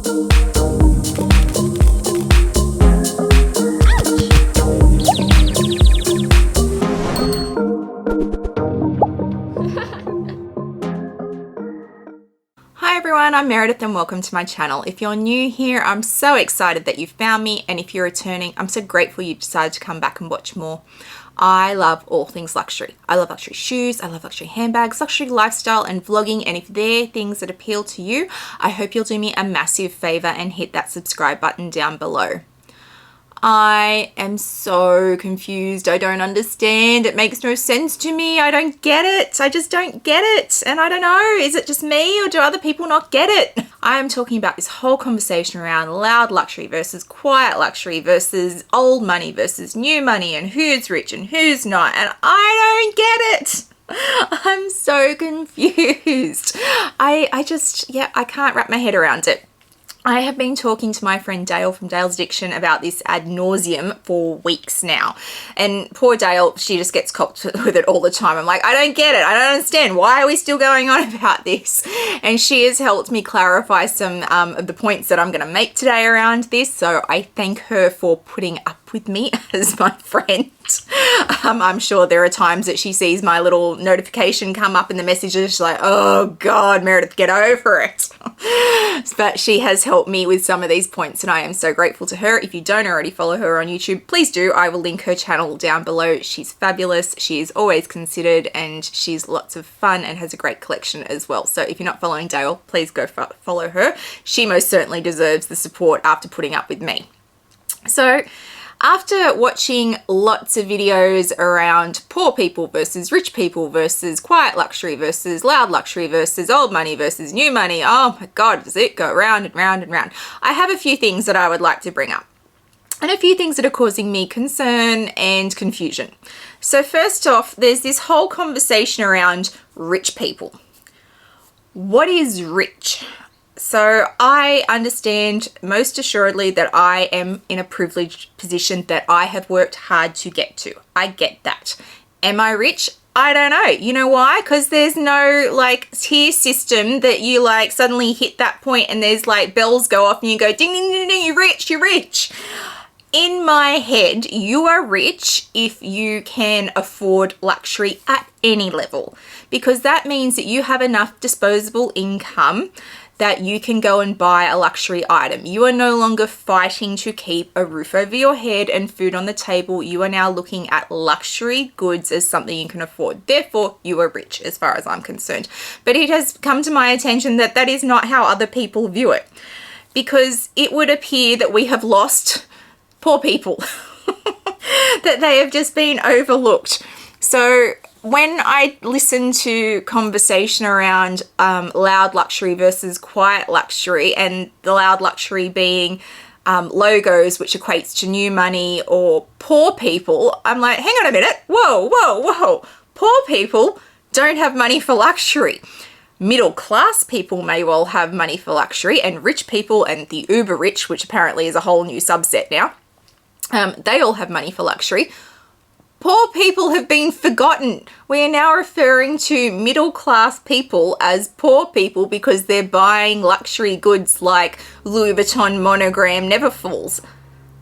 Hi everyone, I'm Meredith and welcome to my channel. If you're new here, I'm so excited that you found me, and if you're returning, I'm so grateful you decided to come back and watch more. I love all things luxury. I love luxury shoes, I love luxury handbags, luxury lifestyle and vlogging, and if they're things that appeal to you, I hope you'll do me a massive favor and hit that subscribe button down below. I am so confused. I don't understand. It makes no sense to me. I don't get it. I just don't get it. And I don't know, is it just me or do other people not get it? I am talking about this whole conversation around loud luxury versus quiet luxury versus old money versus new money and who's rich and who's not. And I don't get it. I'm so confused. I can't wrap my head around it. I have been talking to my friend Dale from Dale's Addiction about this ad nauseum for weeks now. And poor Dale, she just gets copped with it all the time. I'm like, I don't get it. I don't understand. Why are we still going on about this? And she has helped me clarify some of the points that I'm going to make today around this. So I thank her for putting up with me as my friend. I'm sure there are times that she sees my little notification come up in the messages. She's like, oh God, Meredith, get over it. But she has helped me with some of these points and I am so grateful to her. If you don't already follow her on YouTube, please do. I will link her channel down below. She's fabulous. She is always considered and she's lots of fun and has a great collection as well. So if you're not following Dale, please go follow her. She most certainly deserves the support after putting up with me. So after watching lots of videos around poor people versus rich people versus quiet luxury versus loud luxury versus old money versus new money, oh my God, does it go round and round and round? I have a few things that I would like to bring up and a few things that are causing me concern and confusion. So first off, there's this whole conversation around rich people. What is rich? So I understand most assuredly that I am in a privileged position that I have worked hard to get to. I get that. Am I rich? I don't know. You know why? Because there's no like tier system that you like suddenly hit that point and there's like bells go off and you go ding, ding, ding, ding, you're rich, you're rich. In my head, you are rich if you can afford luxury at any level, because that means that you have enough disposable income that you can go and buy a luxury item. You are no longer fighting to keep a roof over your head and food on the table. You are now looking at luxury goods as something you can afford. Therefore, you are rich as far as I'm concerned. But it has come to my attention that that is not how other people view it, because it would appear that we have lost poor people, that they have just been overlooked. So when I listen to conversation around loud luxury versus quiet luxury, and the loud luxury being logos, which equates to new money, or poor people, I'm like, hang on a minute, whoa, whoa, whoa. Poor people don't have money for luxury. Middle class people may well have money for luxury, and rich people and the uber rich, which apparently is a whole new subset now, they all have money for luxury. Poor people have been forgotten. We are now referring to middle class people as poor people because they're buying luxury goods like Louis Vuitton monogram Neverfulls.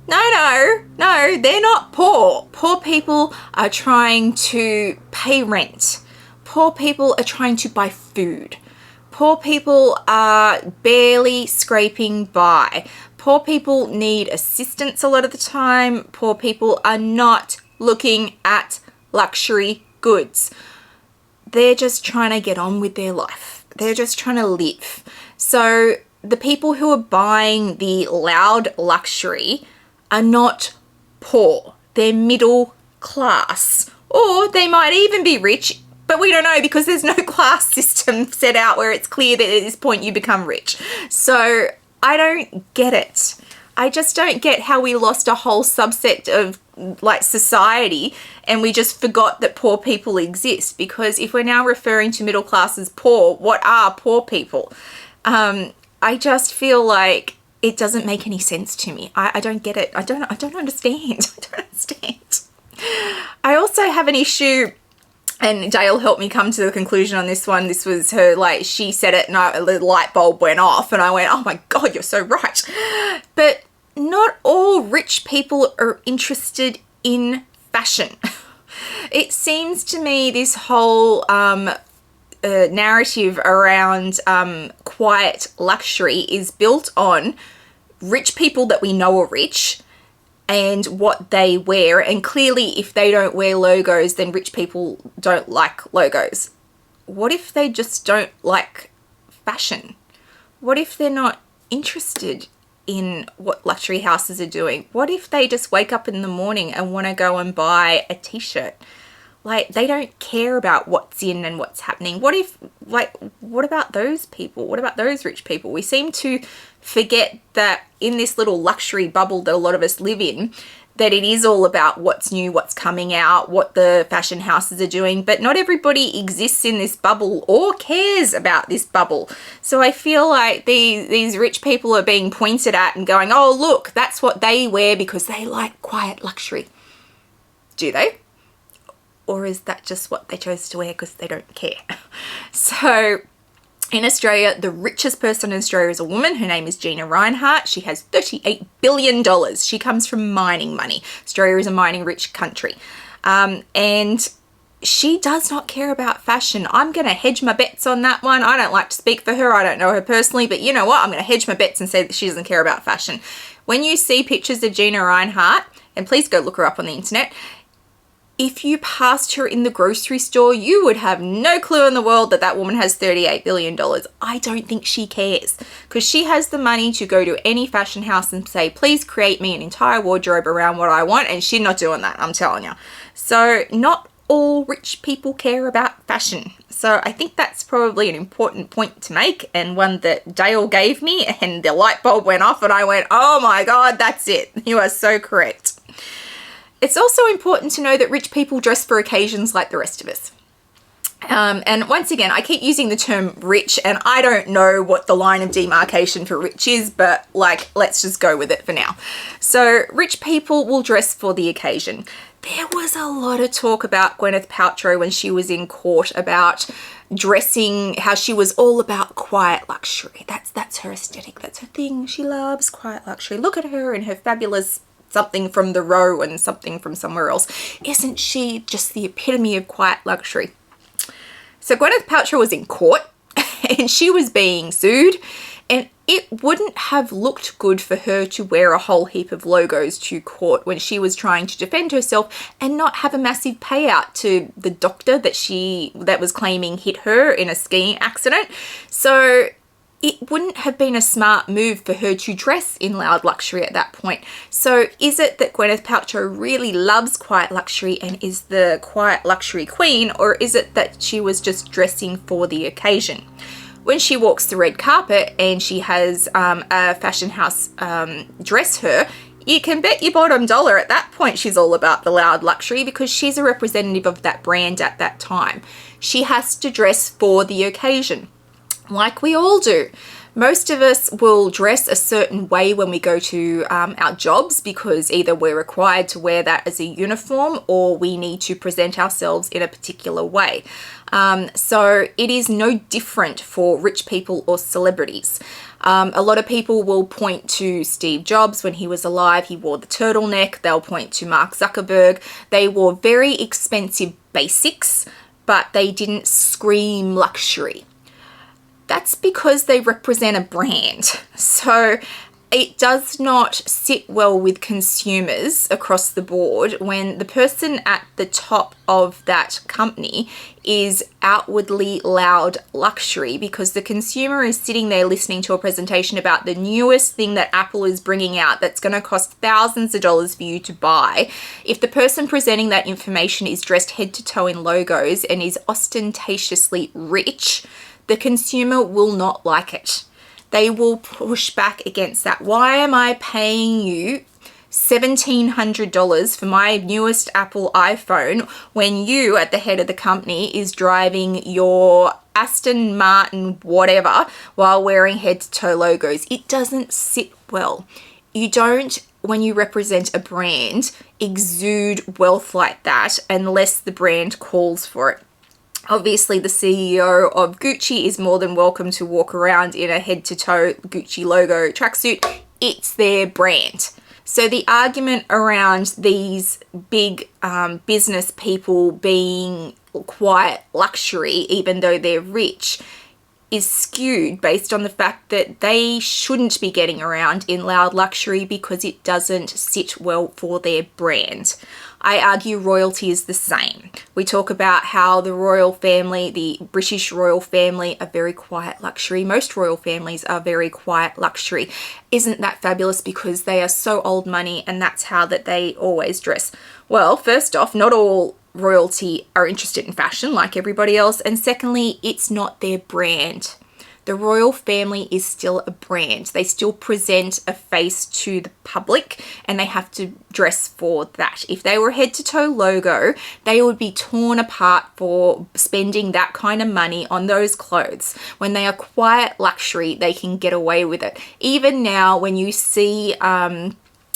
No, they're not poor. Poor people are trying to pay rent. Poor people are trying to buy food. Poor people are barely scraping by. Poor people need assistance a lot of the time. Poor people are not looking at luxury goods. They're just trying to get on with their life. They're just trying to live. So the people who are buying the loud luxury are not poor. They're middle class. Or they might even be rich, but we don't know because there's no class system set out where it's clear that at this point you become rich. So I don't get it. I just don't get how we lost a whole subset of like society and we just forgot that poor people exist, because if we're now referring to middle class as poor, what are poor people? I just feel like it doesn't make any sense to me. I don't get it. I don't understand. I don't understand. I also have an issue And Dale helped me come to the conclusion on this one. This was her, like, she said it and the light bulb went off and I went, oh my God, you're so right. But not all rich people are interested in fashion. It seems to me this whole narrative around quiet luxury is built on rich people that we know are rich and what they wear. And clearly, if they don't wear logos, then rich people don't like logos. What if they just don't like fashion? What if they're not interested in what luxury houses are doing? What if they just wake up in the morning and want to go and buy a t-shirt? Like, they don't care about what's in and what's happening. What if, like, what about those people? What about those rich people? We seem to forget that in this little luxury bubble that a lot of us live in, that it is all about what's new, what's coming out, what the fashion houses are doing, but not everybody exists in this bubble or cares about this bubble. So I feel like these rich people are being pointed at and going, oh, look, that's what they wear because they like quiet luxury. Do they? Or is that just what they chose to wear because they don't care? So in Australia, the richest person in Australia is a woman. Her name is Gina Rinehart. She has $38 billion. She comes from mining money. Australia is a mining rich country. And she does not care about fashion. I'm going to hedge my bets on that one. I don't like to speak for her. I don't know her personally, but you know what? I'm going to hedge my bets and say that she doesn't care about fashion. When you see pictures of Gina Rinehart, and please go look her up on the internet, if you passed her in the grocery store, you would have no clue in the world that that woman has $38 billion. I don't think she cares because she has the money to go to any fashion house and say, please create me an entire wardrobe around what I want. And she's not doing that, I'm telling you. So not all rich people care about fashion. So I think that's probably an important point to make and one that Dale gave me, and the light bulb went off and I went, oh my God, that's it. You are so correct. It's also important to know that rich people dress for occasions like the rest of us. And once again, I keep using the term rich and I don't know what the line of demarcation for rich is, but like, let's just go with it for now. So rich people will dress for the occasion. There was a lot of talk about Gwyneth Paltrow when she was in court about dressing, how she was all about quiet luxury. That's her aesthetic. That's her thing. She loves quiet luxury. Look at her in her fabulous something from the row and something from somewhere else. Isn't she just the epitome of quiet luxury? So Gwyneth Paltrow was in court and she was being sued, and it wouldn't have looked good for her to wear a whole heap of logos to court when she was trying to defend herself and not have a massive payout to the doctor that was claiming hit her in a skiing accident. So it wouldn't have been a smart move for her to dress in loud luxury at that point. So is it that Gwyneth Paltrow really loves quiet luxury and is the quiet luxury queen, or is it that she was just dressing for the occasion? When she walks the red carpet and she has a fashion house dress her, you can bet your bottom dollar at that point she's all about the loud luxury because she's a representative of that brand at that time. She has to dress for the occasion. Like we all do. Most of us will dress a certain way when we go to our jobs because either we're required to wear that as a uniform or we need to present ourselves in a particular way. So it is no different for rich people or celebrities. A lot of people will point to Steve Jobs when he was alive. He wore the turtleneck. They'll point to Mark Zuckerberg. They wore very expensive basics, but they didn't scream luxury. That's because they represent a brand. So it does not sit well with consumers across the board when the person at the top of that company is outwardly loud luxury, because the consumer is sitting there listening to a presentation about the newest thing that Apple is bringing out that's going to cost thousands of dollars for you to buy. If the person presenting that information is dressed head to toe in logos and is ostentatiously rich, the consumer will not like it. They will push back against that. Why am I paying you $1,700 for my newest Apple iPhone when you at the head of the company is driving your Aston Martin whatever while wearing head to toe logos? It doesn't sit well. You don't, when you represent a brand, exude wealth like that unless the brand calls for it. Obviously, the CEO of Gucci is more than welcome to walk around in a head-to-toe Gucci logo tracksuit. It's their brand. So the argument around these big business people being quiet luxury, even though they're rich, is skewed based on the fact that they shouldn't be getting around in loud luxury because it doesn't sit well for their brand. I argue royalty is the same. We talk about how the royal family, the British royal family, are very quiet luxury. Most royal families are very quiet luxury. Isn't that fabulous because they are so old money and that's how that they always dress? Well, first off, not all royalty are interested in fashion like everybody else, and secondly, it's not their brand. The royal family is still a brand. They still present a face to the public and they have to dress for that. If they were head to toe logo, they would be torn apart for spending that kind of money on those clothes. When they are quiet luxury, they can get away with it. Even now, when you see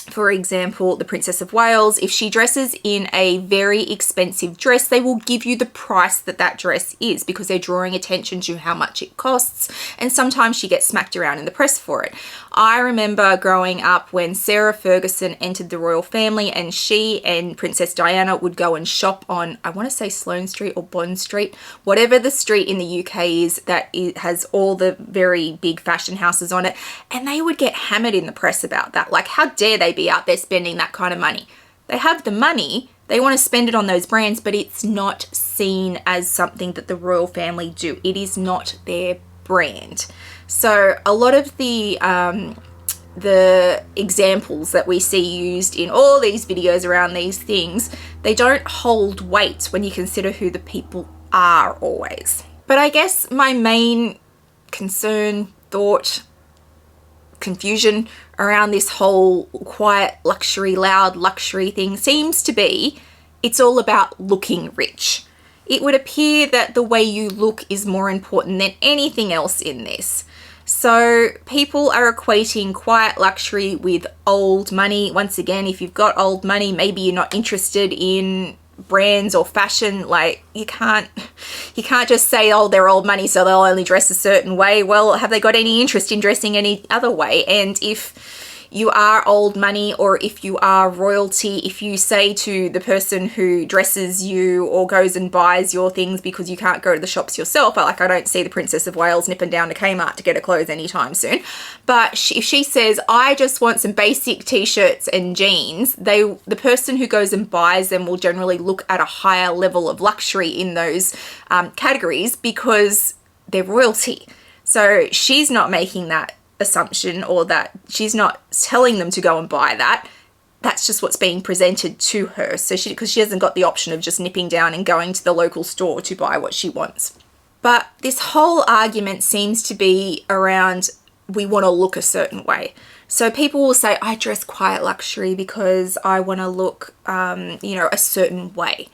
for example, the Princess of Wales, if she dresses in a very expensive dress, they will give you the price that that dress is because they're drawing attention to how much it costs. And sometimes she gets smacked around in the press for it. I remember growing up when Sarah Ferguson entered the royal family and she and Princess Diana would go and shop on, I want to say Sloane Street or Bond Street, whatever the street in the UK is that it has all the very big fashion houses on it. And they would get hammered in the press about that. Like, how dare they be out there spending that kind of money? They have the money, they want to spend it on those brands, but it's not seen as something that the royal family do. It is not their brand. So a lot of the examples that we see used in all these videos around these things, they don't hold weight when you consider who the people are always. But I guess my main concern, thought, confusion around this whole quiet luxury, loud luxury thing seems to be it's all about looking rich. It would appear that the way you look is more important than anything else in this. So people are equating quiet luxury with old money. Once again, if you've got old money, maybe you're not interested in brands or fashion. Like, you can't just say, oh, they're old money so they'll only dress a certain way. Well, have they got any interest in dressing any other way? And if you are old money, or if you are royalty, if you say to the person who dresses you or goes and buys your things because you can't go to the shops yourself, I don't see the Princess of Wales nipping down to Kmart to get her clothes anytime soon. But if she says, I just want some basic t-shirts and jeans, the person who goes and buys them will generally look at a higher level of luxury in those categories because they're royalty. So she's not making that assumption, or that she's not telling them to go and buy that. That's just what's being presented to her. So because she hasn't got the option of just nipping down and going to the local store to buy what she wants. But this whole argument seems to be around, we want to look a certain way. So people will say, I dress quiet luxury because I want to look, a certain way.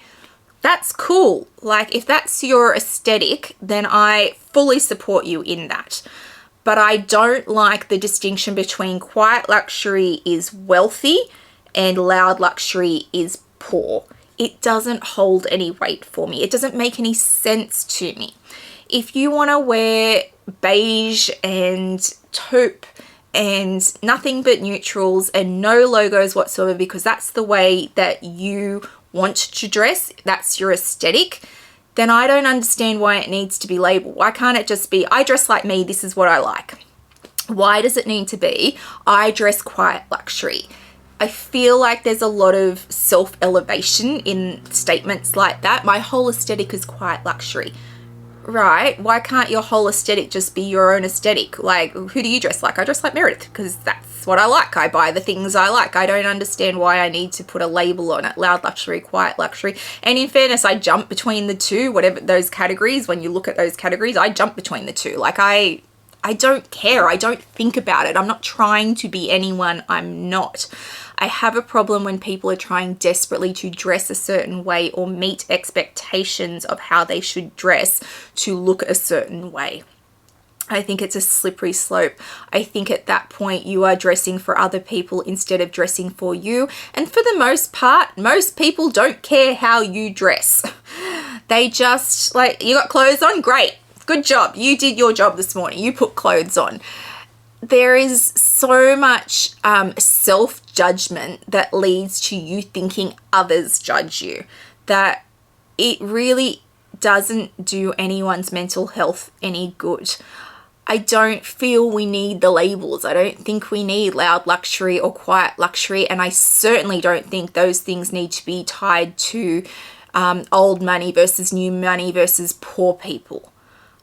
That's cool. Like, if that's your aesthetic, then I fully support you in that. But I don't like the distinction between quiet luxury is wealthy and loud luxury is poor. It doesn't hold any weight for me. It doesn't make any sense to me. If you want to wear beige and taupe and nothing but neutrals and no logos whatsoever because that's the way that you want to dress, that's your aesthetic, then I don't understand why it needs to be labeled. Why can't it just be, I dress like me, this is what I like? Why does it need to be, I dress quiet luxury? I feel like there's a lot of self-elevation in statements like that. My whole aesthetic is quiet luxury. Right, why can't your whole aesthetic just be your own aesthetic? Like, who do you dress like? I dress like Meredith because that's what I like. I buy the things I like. I don't understand why I need to put a label on it. Loud luxury, quiet luxury. And in fairness, I jump between the two, whatever those categories. When you look at those categories, I jump between the two. Like, I don't care. I don't think about it. I'm not trying to be anyone I'm not. I have a problem when people are trying desperately to dress a certain way or meet expectations of how they should dress to look a certain way. I think it's a slippery slope. I think at that point you are dressing for other people instead of dressing for you. And for the most part, most people don't care how you dress. They just like, you got clothes on? Great. Good job. You did your job this morning. You put clothes on. There is so much self-judgment that leads to you thinking others judge you, that it really doesn't do anyone's mental health any good. I don't feel we need the labels. I don't think we need loud luxury or quiet luxury. And I certainly don't think those things need to be tied to old money versus new money versus poor people.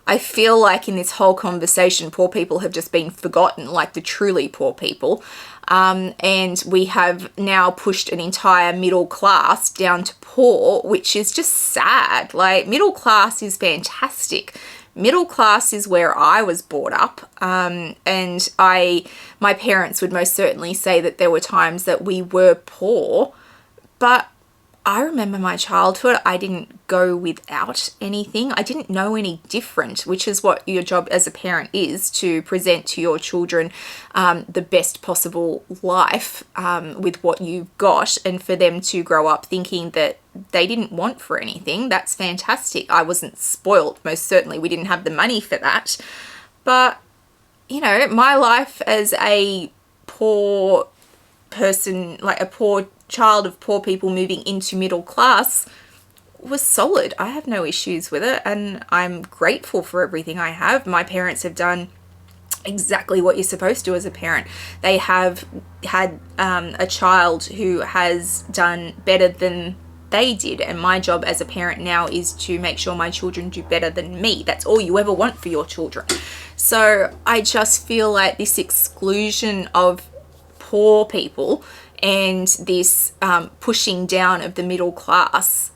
I feel like in this whole conversation, poor people have just been forgotten, like the truly poor people. And we have now pushed an entire middle class down to poor, which is just sad. Like, middle class is fantastic. Middle class is where I was brought up. And my parents would most certainly say that there were times that we were poor, but I remember my childhood, I didn't go without anything. I didn't know any different, which is what your job as a parent is, to present to your children the best possible life with what you've got, and for them to grow up thinking that they didn't want for anything. That's fantastic. I wasn't spoiled, most certainly. We didn't have the money for that. But, you know, my life as a poor person, like a poor child of poor people moving into middle class, was solid. I have no issues with it, and I'm grateful for everything I have. My parents have done exactly what you're supposed to as a parent. They have had a child who has done better than they did, and my job as a parent now is to make sure my children do better than me. That's all you ever want for your children. So I just feel like this exclusion of poor people and this pushing down of the middle class,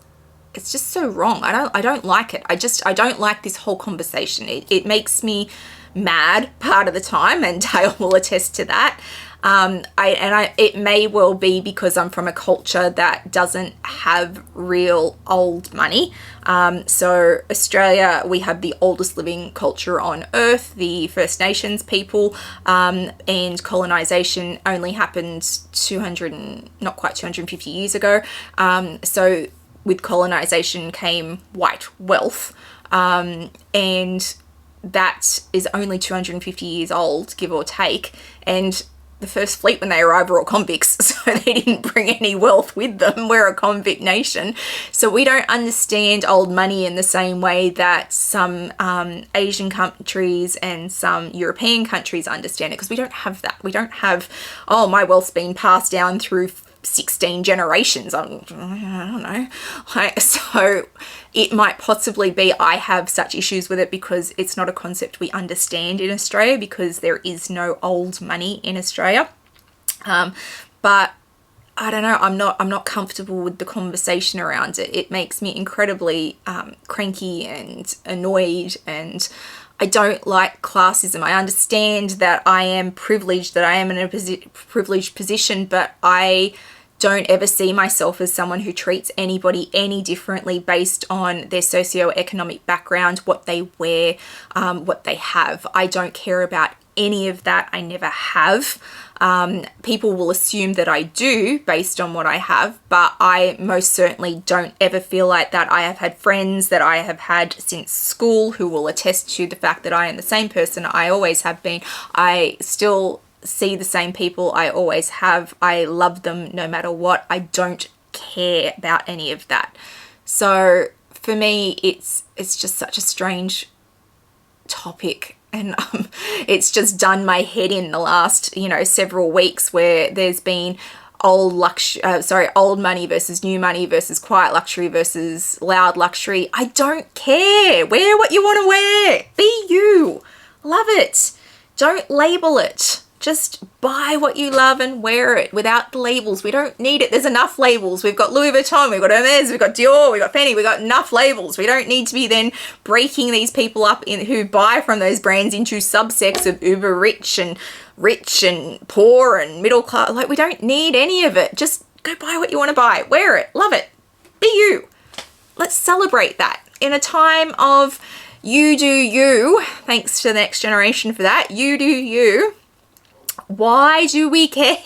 it's just so wrong. I don't like it. I don't like this whole conversation. It makes me mad part of the time, and Dale will attest to that. It may well be because I'm from a culture that doesn't have real old money. So Australia, we have the oldest living culture on earth, the First Nations people, and colonization only happened not quite 250 years ago. So with colonization came white wealth, and that is only 250 years old, give or take. And the first fleet when they arrived were all convicts, so they didn't bring any wealth with them. We're a convict nation. So we don't understand old money in the same way that some Asian countries and some European countries understand it, because we don't have that. We don't have, oh, my wealth's been passed down through 16 generations. I don't know. So it might possibly be I have such issues with it because it's not a concept we understand in Australia, because there is no old money in Australia. But I don't know, I'm not comfortable with the conversation around it. It makes me incredibly cranky and annoyed, and I don't like classism. I understand that I am privileged, that I am in a privileged position, but I don't ever see myself as someone who treats anybody any differently based on their socioeconomic background, what they wear, what they have. I don't care about any of that. I never have. People will assume that I do based on what I have, but I most certainly don't ever feel like that. I have had friends that I have had since school who will attest to the fact that I am the same person I always have been. I still see the same people I always have. I love them no matter what. I don't care about any of that. So for me, it's just such a strange topic, and it's just done my head in the last several weeks, where there's been old money versus new money versus quiet luxury versus loud luxury. I don't care. Wear what you want to wear. Be you. Love it. Don't label it. Just buy what you love and wear it without the labels. We don't need it. There's enough labels. We've got Louis Vuitton, we've got Hermes, we've got Dior, we've got Fendi, we've got enough labels. We don't need to be then breaking these people up who buy from those brands into subsects of uber rich and poor and middle class. Like, we don't need any of it. Just go buy what you want to buy. Wear it. Love it. Be you. Let's celebrate that. In a time of you do you, thanks to the next generation for that, you do you. Why do we care?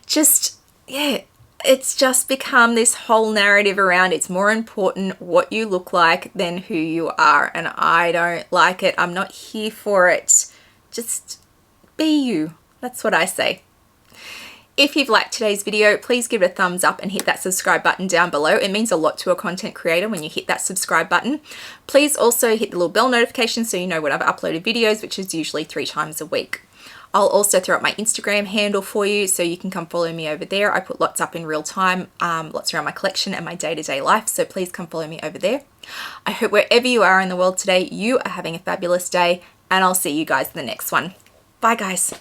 Just, it's just become this whole narrative around it's more important what you look like than who you are, and I don't like it. I'm not here for it. Just be you. That's what I say. If you've liked today's video, please give it a thumbs up and hit that subscribe button down below. It means a lot to a content creator when you hit that subscribe button. Please also hit the little bell notification so you know when I've uploaded videos, which is usually 3 times a week. I'll also throw up my Instagram handle for you so you can come follow me over there. I put lots up in real time, lots around my collection and my day-to-day life, so please come follow me over there. I hope wherever you are in the world today, you are having a fabulous day, and I'll see you guys in the next one. Bye guys.